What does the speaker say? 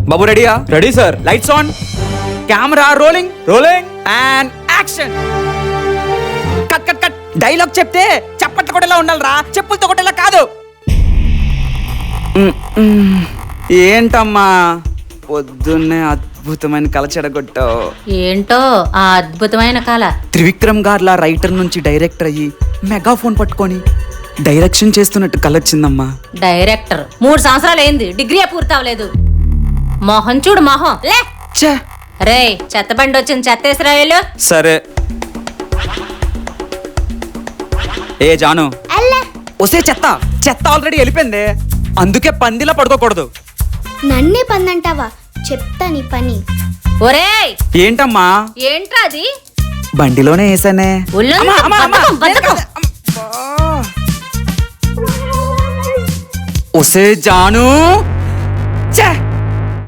బాబు రెడీయా? Ready sir. Lights on, camera rolling rolling and action. Cut cut cut. Dialogue చెప్తే చప్పట్లు కొట్టేలా ఉండాలిరా, చెప్పులతో కొట్టేలా కాదు. ఏంటమ్మా పొద్దున్నే అద్భుతమైన కళ చెడగొట్టావు. ఏంటో ఆ అద్భుతమైన కళ. త్రివిక్రమ్ గార్లా రైటర్ నుంచి డైరెక్టర్ అయ్యి మెగాఫోన్ పట్టుకొని డైరెక్షన్ చేస్తున్నట్టు కళ వచ్చిందమ్మా. డైరెక్టర్ 3 సంవత్సరాలు అయింది, డిగ్రీ పూర్తి అవ్వలేదు. మొహం చూడు మొహం. లే ఛే, రే చెత్తబండి వచ్చింది, చెత్తేశ్రాయలు. సరే. ఏ జాను, ఒసే చెత్త చెత్త ఆల్రెడీ వెళ్ళిపోయింది, అందుకే పందిలా పడుకోకూడదు. నన్నే పందంటావా? చెప్తా నీ పని. ఒరేయ్ ఏంటమ్మా? ఏంట్రా అది? బండిలోనే వేసానే. ఒళ్ళంతా బద్ధకం, బద్ధకం. ఒసే జాను, ఛే